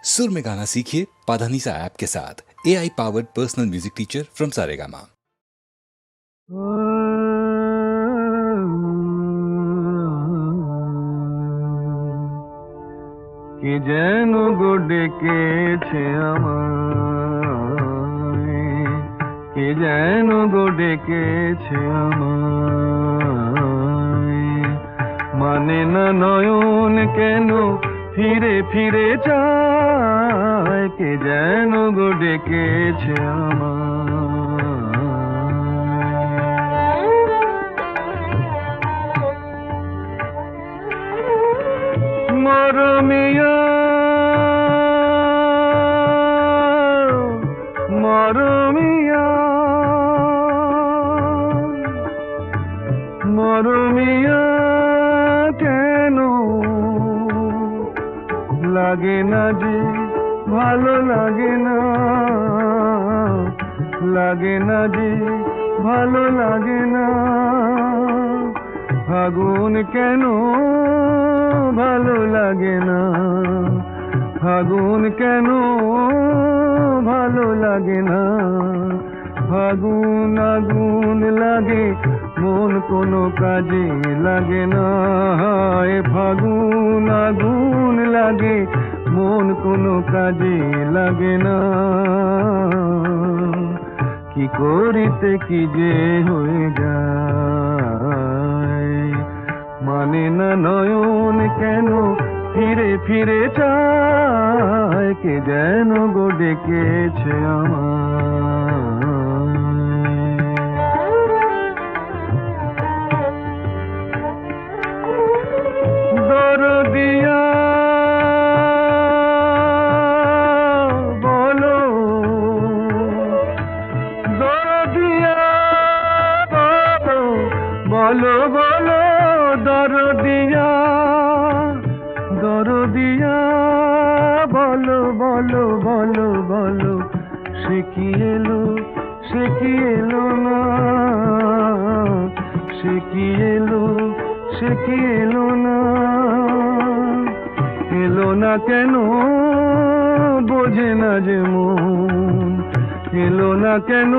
सुर में गाना सीखिए पाधानीसा ऐप के साथ। AI powered personal music teacher from Saregama. কি যেন গো ডেকেছে আমায়, কি যেন গো ডেকেছে আমায়, মানে না নয়ন কেন ফিরে ফিরে চায়, কে যেন গো ডেকেছে আমায়। মরমিয়া মরমিয়া মরমিয়া কেন লাগে না যে ভালো লাগে না, লাগে না যে ভালো লাগে না, ফাগুন কেন ভালো লাগে না, ফাগুন কেন ভালো লাগে না, ফাগুন আগুন লাগে মন কোনো কাজে লাগে না, ফাগুন আগুন লাগে মন কোনো কাজে লাগে না, কি করিতে কি যে হয়ে যায়, মানে না নয়ন কেন ফিরে ফিরে চায়, কে যেন গো ডেকেছে আমায়। দরদিয়া বলো, দরদিয়া বলো, বলো দরদিয়া, দরদিয়া বলো বলো বলো বলো, সে কি এলো, সে কি এলো না, সে কি এলো, সে কি এলো না, এলো না কেন বোঝে না যে মন, এলো না কেন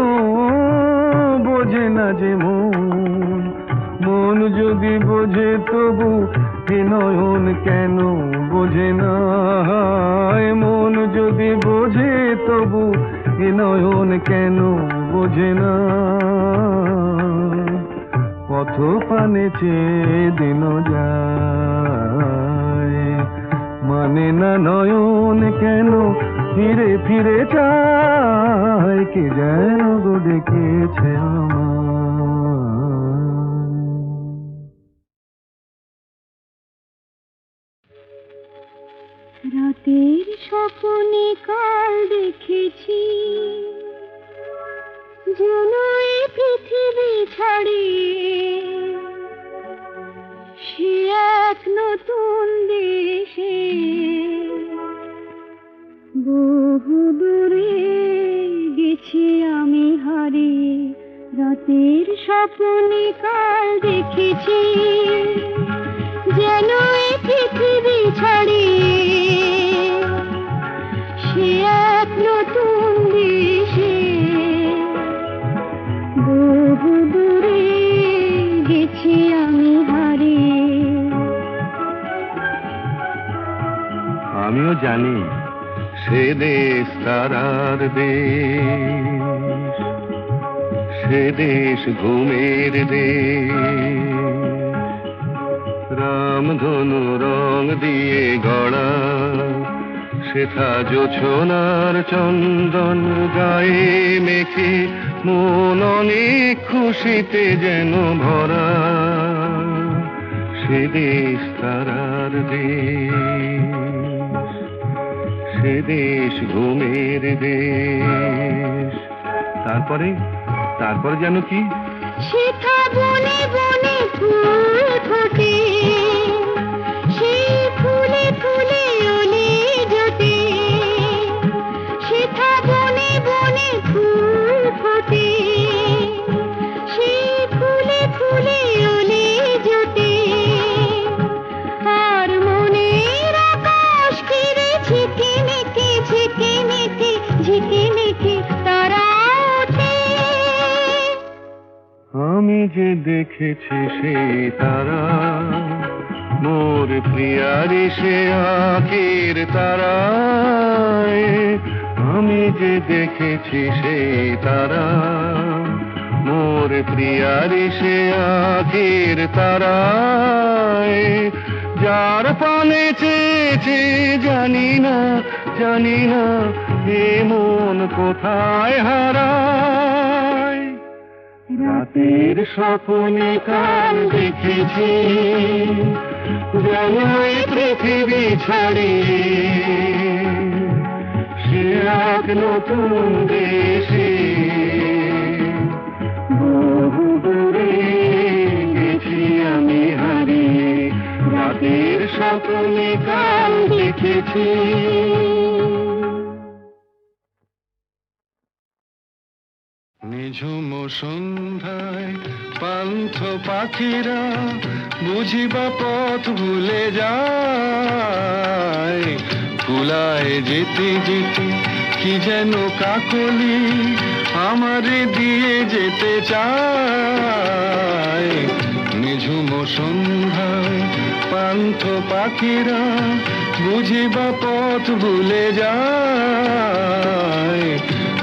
বোঝে না যে মন, মন যদি বোঝে তবু এ নয়ন কেন বোঝে না, মন যদি বোঝে তবু এ নয়ন কেন বোঝে না, পথ পানে চেয়ে দিন যায়, মানে না নয়ন কেন ফিরে ফিরে চায়, কে যেন গো ডেকেছে আমায়। রাতের স্বপ্নে কাল দেখেছি, যেন এই পৃথিবী ছাড়িয়ে সে এক নতুন দেশে, বহু দূরে গেছি আমি হারিয়ে। রাতের স্বপ্নে কাল দেখেছি, যেন এই পৃথিবী ছাড়িয়ে সে এক নতুন দেশে, বহু দূরে গেছি আমি হারিয়ে। আমিও জানি সে দেশ তারার দেশ, সে দেশ ঘুমের দেশ, রামধনু রং দিয়ে গড়া সেথা জোছনার চন্দন গায়ে মেখে মন অনেক খুশিতে যেন ভরা, সে দেশ তারার দেশ, সে দেশ ঘুমের দেশ। তারপরে তারপরে যেন কি সেথা বনে বনে ফুল ফোটে, সেই ফুলে ফুলে ওলে জোটে, সেথা বনে বনে ফুল ফোটে, সেই ফুলে ফুলে ওলে জোটে, আর মনের আকাশ ঘিরে ঝিকিমিকি দেখেছি সেই তারা, মোর প্রিয়ারি সে আঁখির তারায়। আমি যে দেখেছি সেই তারা, মোর প্রিয়ারি সে আঁখির তারায়। যার পানে চেয়েছে জানি না, জানি না এ মন কোথায় হারায়। রাতের স্বপ্নে কাল দেখেছি, যেন এই পৃথিবী ছাড়িয়ে সে এক নতুন দেশে। বহু দূরে গেছি আমি হারিয়ে, রাতের স্বপ্নে কাল দেখেছি। নিঝুম সন্ধ্যায় পান্থ পাখিরা বুঝিবা পথ ভুলে যায়। কুলায় যেতে যেতে কি যেন কাকলি আমারে দিয়ে যেতে চায়। নিঝুম সন্ধ্যায় পান্থ পাখিরা বুঝিবা পথ ভুলে যায়।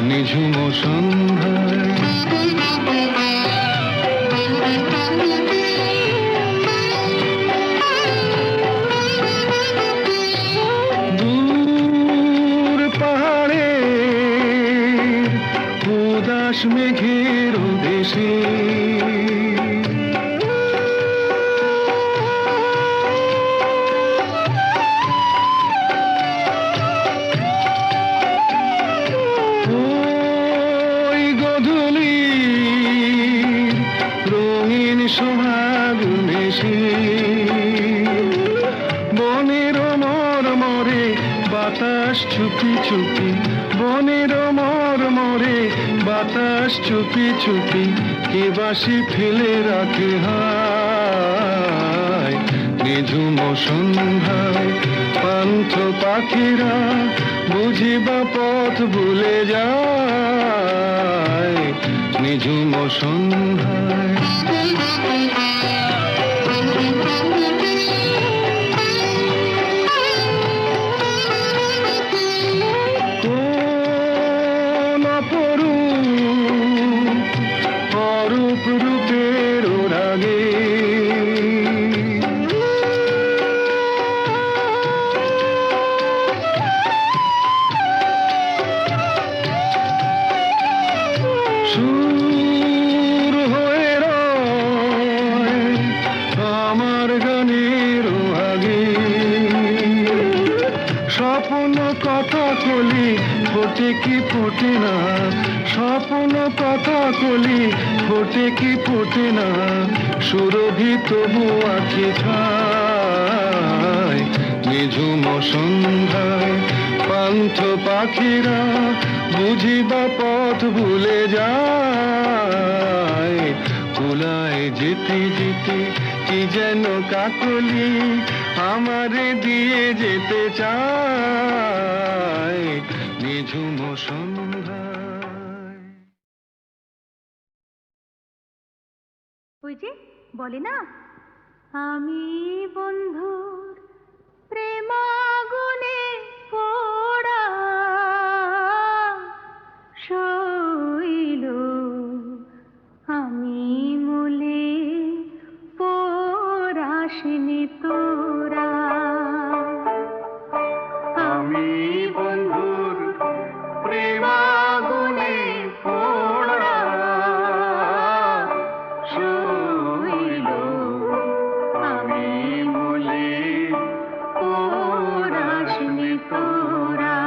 নিঝুম সন্ধ্যায় দূর পাহাড়ে উদাস মেঘের দেশে বাতাস চুপি চুপি, বনের মরমরে বাতাস চুপি চুপি কে বাসি ফেলে রাখে হায়। নিঝুম সন্ধ্যায় পান্থ পাখিরা বুঝিবা পথ ভুলে যায়। নিঝুম সন্ধ্যায় রূপের রাগে সুর হয়ে রয় আমার গানের আগে। স্বপ্ন কথা কলি ফোটে কি ফোটে না, স্বপ্ন কথা কলি ফোটে কি ফোটে না, সুরভি তবু আঁখি ছায়। নিঝুম সন্ধ্যায় পান্থ পাখিরা বুঝিবা পথ ভুলে যায়। কুলায় যেতে যেতে কি যেন কাকলি আমারে দিয়ে যেতে চায়। নিঝুম সন্ধ্যায় ওই যে বলে না, আমি বন্ধুর প্রেমাগুনে পোড়া শৈল, আমি মূলে পোড়াসনি তোরা। আমি বন্ধুর প্রেমাগুনে পোড়া শৈল, আমি মূলে পোড়াসনি তোরা।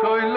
শৈল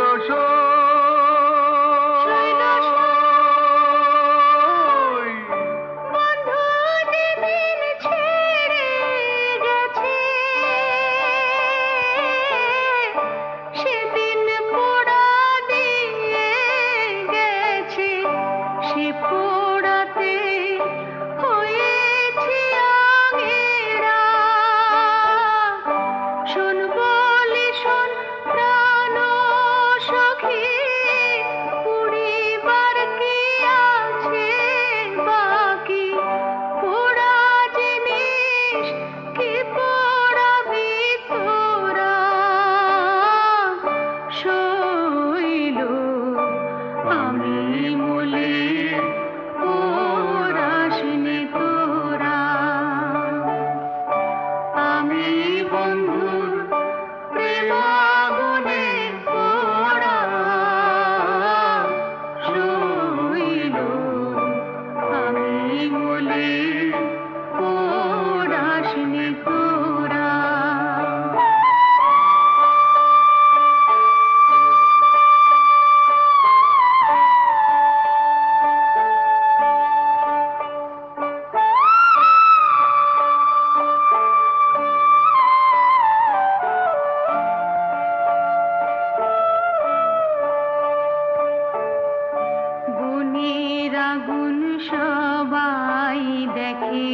রাখি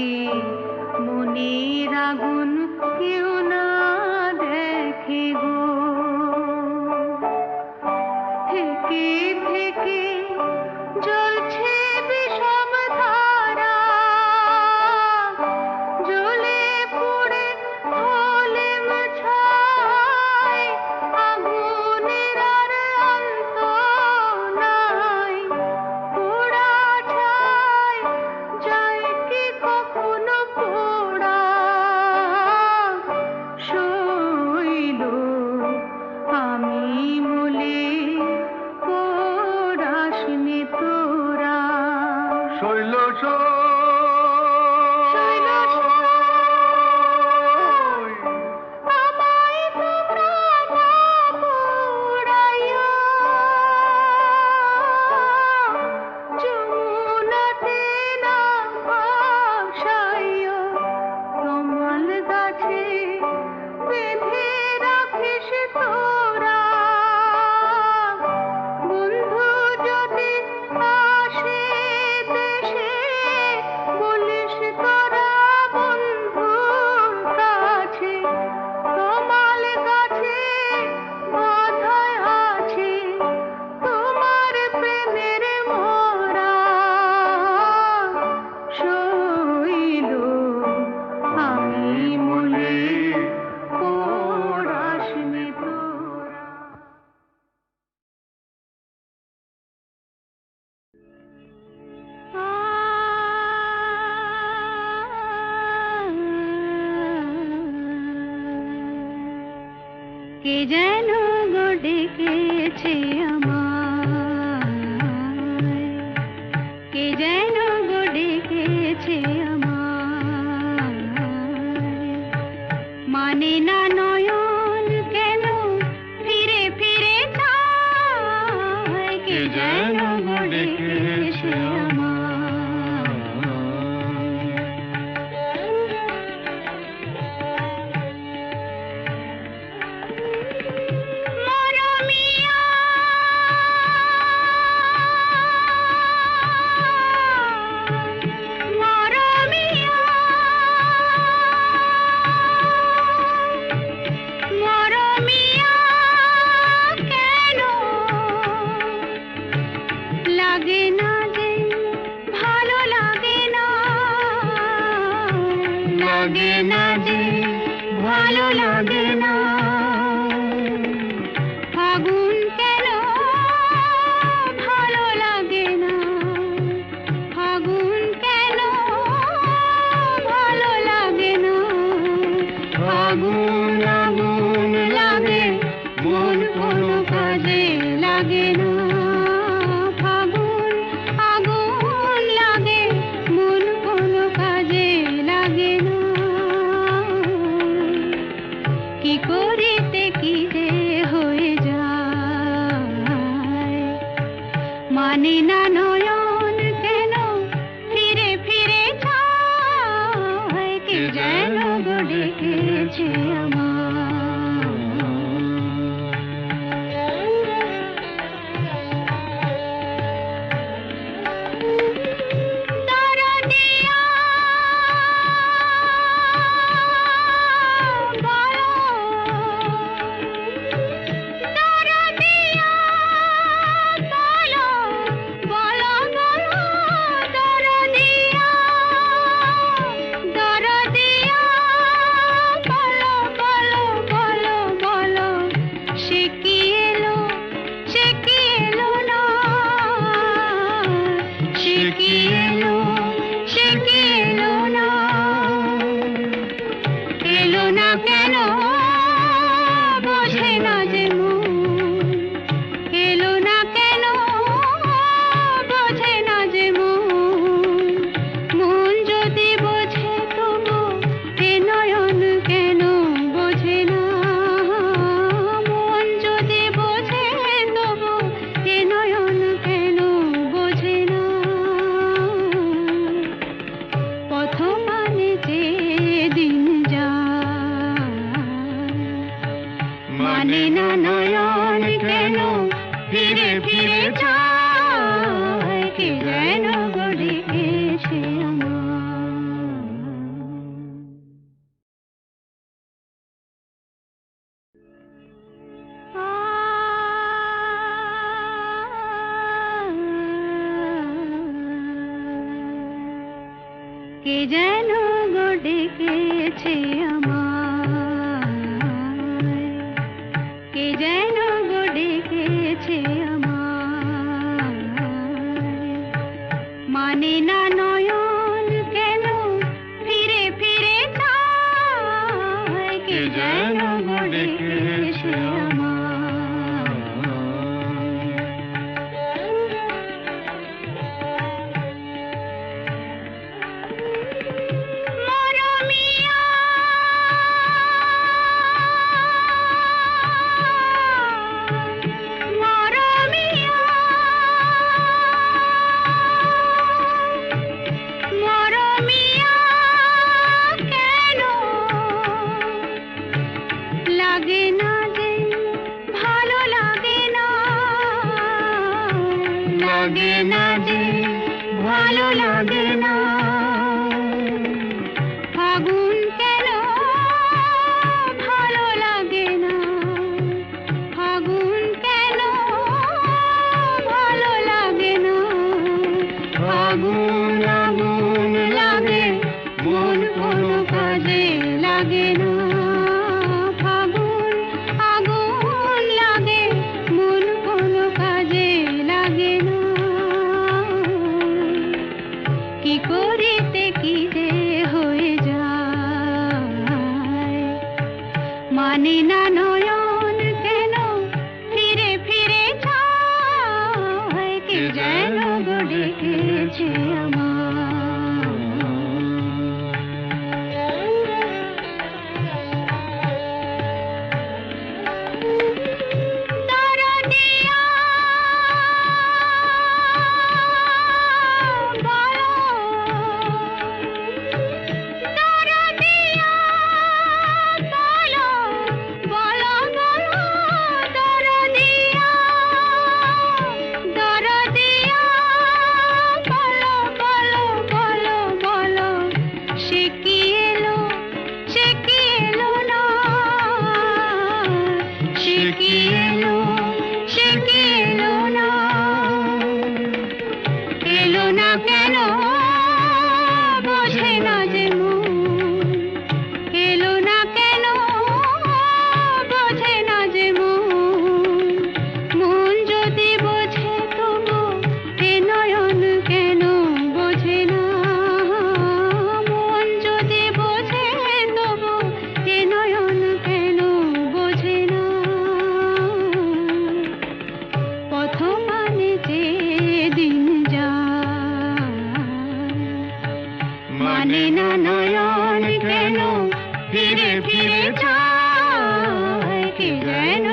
মনের আগুন কেউ না দেখে গো থেকে থেকে জ্বলছে বিষম ধারা জ্বলে পুড়ে হলে ছাই আগুনের আর অন্ত নাই পোড়া ছাই যায় কি কখনো পোড়া শৈল আমি মলে পড়াশনি তোরা শৈল শৈল আমায় তোমরা না পোড়াইয়া যমুনাতে না ভাসাইয়া কমল গাছে বেঁধে রাখিস তোরা বন্ধু যদি আসে দেশে বলিস তোরা বন্ধুর কাছে কমল গাছে বাঁধায় আছে তোমার প্রেমের মোরা শৈল আমি মলে পড়াশনি তোরা কে যেন গো ডেকেছে আমায় কে যেন গো ডেকেছে আমায় মানে না নয়ন কেন ফিরে ফিরে চায় কে যেন গো ডেকেছে আমায় মরমিয়া মরমিয়া মরমিয়া কেন লাগে না যে ভালো লাগে না লাগে না যে ভালো লাগে না ফাগুন কেন ভালো লাগে না ফাগুন কেন ভালো লাগে না ফাগুন আগুন লাগে মন কোনো কাজে লাগে না ফাগুন আগুন লাগে মন কোনো কাজে লাগে না কি করিতে কি যে হয়ে যায় মানে না নয়ন কেন ফিরে ফিরে চায় কে যেন গো ডেকেছে দরদিয়া বলো দরদিয়া বলো বলো বলো দরদিয়া দরদিয়া বলো বলো বলো বলো সে কি এলো না সে কি এলো না এলো না কেন বোঝে না যে মন এলো না কেন বোঝে না যে মন যদি বোঝে তবু এ নয়ন কেন বোঝে না মন যদি বোঝে তবু এ নয়ন কেন বোঝে না পথ মানে যে দিন যায় মানে না নয়ন কেন ফিরে ফিরে চায় কে যেন গো ডেকেছে আমায় কে যেন গো ডেকেছে আমায়, কে যেন গো ডেকেছে আমায়, মানে না নয়ন কেন ফিরে ফিরে চায়, কে যেন গো ডেকেছে আমায়। মরমিয়া, মরমিয়া, মরমিয়া, কেন লাগে না যে, ভালো লাগে না, লাগে না যে, ভালো লাগে না, ফাগুন কেন ভালো লাগে না, ফাগুন কেন ভালো লাগে না, ফাগুন আগুন লাগে মন কোনো কাজে লাগে না, ফাগুন আগুন লাগে মন কোনো কাজে লাগে না, কি করিতে কি যে হয়ে যায়, মানে না নয়ন কেন ফিরে ফিরে চায়, কে যেন গো ডেকেছে দরদিয়া, বলো, দরদিয়া, বলো, বলো, বলো, দরদিয়া, দরদিয়া, বলো, বলো, বলো, বলো, সে কি এলো, সে কি এলো না, সে কি এলো, সে কি এলো না, এলো না কেন বোঝে না যে মন, এলো না কেন বোঝে না যে মন, মন যদি বোঝে তবু এ নয়ন কেন বোঝে না, মন যদি বোঝে তবু এ নয়ন কেন বোঝে না, পথ মানে যে দিন যায়, মানে না নয়ন কেন ফিরে ফিরে চায়, কে যেন